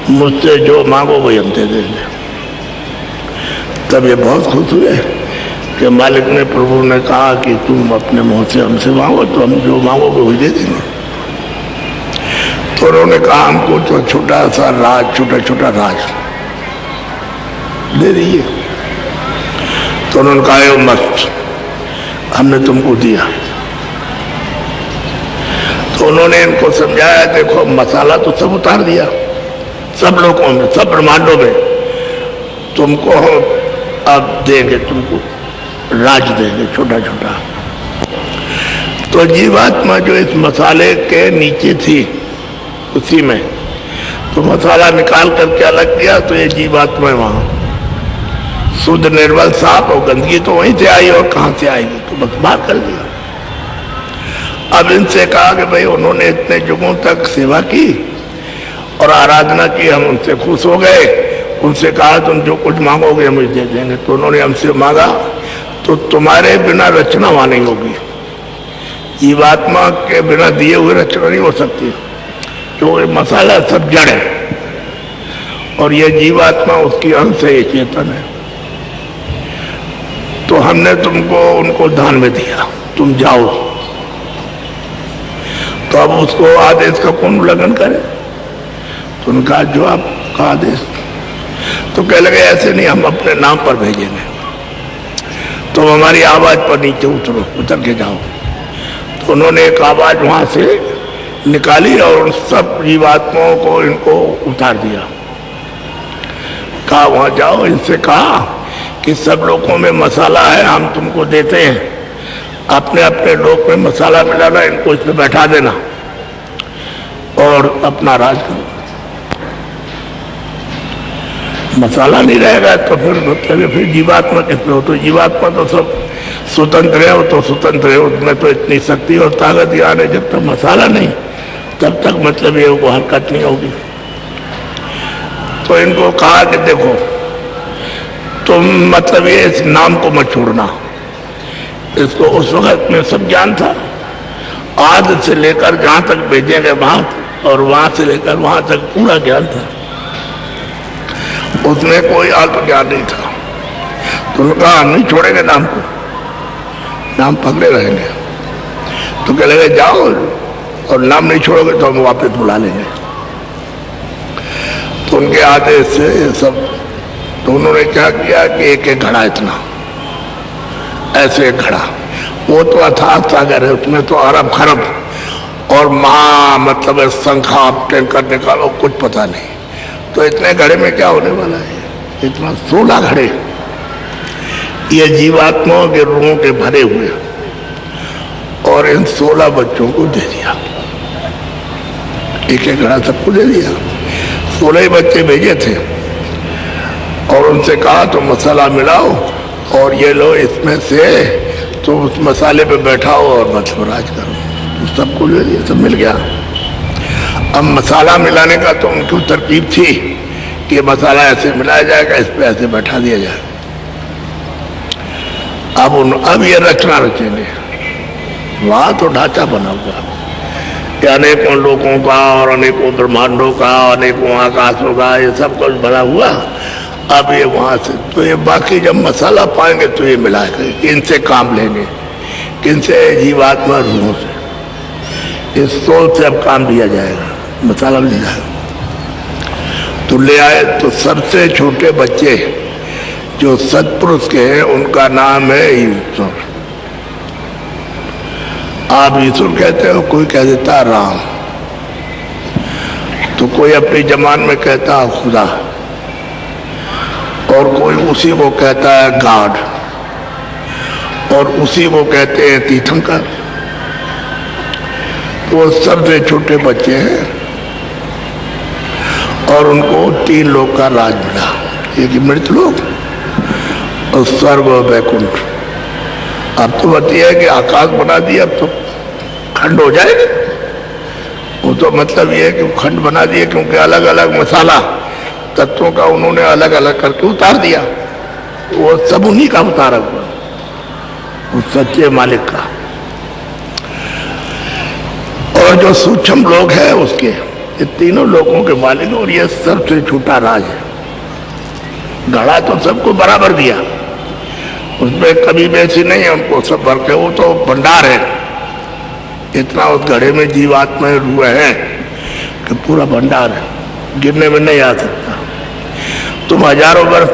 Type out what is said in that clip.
मुझसे जो मांगो वही हम दे देंगे। तब ये बहुत खुश हुए कि मालिक ने, प्रभु ने कहा कि तुम अपने मुंह से हमसे मांगो तो हम जो मांगोगे वही दे देंगे। तो उन्होंने कहा हमको तो छोटा सा राज, छोटा छोटा राज दे दीजिए। तो उन्होंने कहा मस्त, हमने तुमको दिया। तो उन्होंने इनको समझाया, देखो मसाला तो सब उतार दिया, सब लोगों में, सब ब्रह्मांडों में, तुमको अब देंगे, तुमको राज देंगे छोटा छोटा। तो जीवात्मा जो इस मसाले के नीचे थी उसी में, तो मसाला निकाल करके अलग किया तो ये जीवात्मा वहां शुद्ध निर्मल साफ, और गंदगी तो वहीं से आई और कहां से आएगी, तो बस बाहर कर दिया। अब इनसे कहा कि भाई उन्होंने इतने युगों तक सेवा की और आराधना की, हम उनसे खुश हो गए। उनसे कहा तुम जो कुछ मांगोगे हम दे देंगे। तो उन्होंने हमसे मांगा तो तुम्हारे बिना रचना वहां नहीं होगी, जीवात्मा के बिना दिए हुए रचना नहीं हो सकती, क्योंकि मसाला सब जड़ है और ये जीवात्मा उसकी अंश है, ये चेतन है। तो हमने तुमको उनको दान में दिया, तुम जाओ। तो अब उसको आदेश का कौन उल्लंघन करे? तो उनका जो आपका आदेश। तो कह लगे ऐसे नहीं, हम अपने नाम पर भेजेंगे, तो हमारी आवाज पर नीचे उतरो, उतर के जाओ। तो उन्होंने एक आवाज वहां से निकाली और उन सब जीवात्माओं को इनको उतार दिया। कहा वहां जाओ, इनसे कहा कि सब लोगों में मसाला है, हम तुमको देते हैं, अपने अपने लोक में मसाला मिलाना, इनको इसमें बैठा देना और अपना राज करो। मसाला नहीं रहेगा तो फिर मतलब फिर जीवात्मा किसमें हो? तो जीवात्मा तो सब स्वतंत्र है, वो तो स्वतंत्र है, उसमें तो इतनी शक्ति और ताकत यार है। जब तक मसाला नहीं तब तक मतलब ये को हरकत नहीं होगी। तो इनको कहा कि देखो तुम मतलब ये इस नाम को मत छोड़ना। इसको उस वक्त में सब ज्ञान था, आदि से लेकर जहां तक भेजेंगे वहां, और वहां से लेकर वहां तक पूरा ज्ञान था, उसमें कोई अल्प ज्ञान नहीं था। तो उन्होंने कहा हम नहीं छोड़ेंगे नाम को, नाम पकड़े रहेंगे। तो कह लगे जाओ, और नाम नहीं छोड़ोगे तो हम वापस बुला लेंगे। तो उनके आदेश से ये सब, तो उन्होंने क्या किया कि एक एक घड़ा, इतना ऐसे एक घड़ा, वो तो अथाह सागर है, उसमें तो अरब खरब और महा मतलब संख्या टैंकर निकालो, कुछ पता नहीं। तो इतने घड़े में क्या होने वाला है? इतना 16 घड़े ये जीवात्माओं के रूहों के भरे हुए, और इन 16 बच्चों को दे दिया, एक एक घड़ा सबको दे दिया। 16 ही बच्चे भेजे थे और उनसे कहा तो मसाला मिलाओ और ये लो इसमें से, तो उस मसाले पे बैठाओ और मछराज करो। तो सबको ले दिया, सब मिल गया। अब मसाला मिलाने का तो उनकी तरकीब थी कि मसाला ऐसे मिलाया जाएगा, इस पे ऐसे बैठा दिया जाएगा। अब ये रचना रचेंगे, वहां तो ढांचा बना हुआ कि अनेकों लोगों का और अनेकों ब्रह्मांडों का, अनेकों आकाशों का, ये सब कुछ बना हुआ। अब ये वहां से, तो ये बाकी जब मसाला पाएंगे तो ये मिलाएंगे, इनसे काम लेंगे, किनसे? जीवात्मा रूहों से, इस सोल से अब काम लिया जाएगा, मसाला मिल जाएगा। तो ले आए, तो सबसे छोटे बच्चे जो सत्पुरुष के हैं उनका नाम है ईश्वर। आप ईश्वर कहते हो, कोई कह देता राम, तो कोई अपनी जबान में कहता है खुदा, और कोई उसी को कहता है गॉड, और उसी को कहते हैं तीर्थंकर। वो सबसे छोटे बच्चे हैं और उनको 3 लोक का राज मिला, एक मृत लोक और स्वर्ग और वैकुंठ। अब तो बताइए कि आकाश बना दिया, अब तो खंड हो जाएगा। वो तो मतलब ये है कि खंड बना दिए, क्योंकि अलग अलग मसाला तत्वों का उन्होंने अलग अलग करके उतार दिया। वो सब उन्हीं का उतारा हुआ, उस सच्चे मालिक का। और जो सूक्ष्म लोग हैं उसके, ये तीनों लोगों के मालिक हैं और ये सबसे झूठा राज है। घड़ा तो सबको बराबर दिया, उसमें कभी बेची नहीं है, उनको सब भर के, वो तो भंडार है। इतना उस घड़े में जीवात्माएं रुए हैं कि पूरा भंडार है, गिरने में नहीं आ सकता। तुम हजारों वर्ष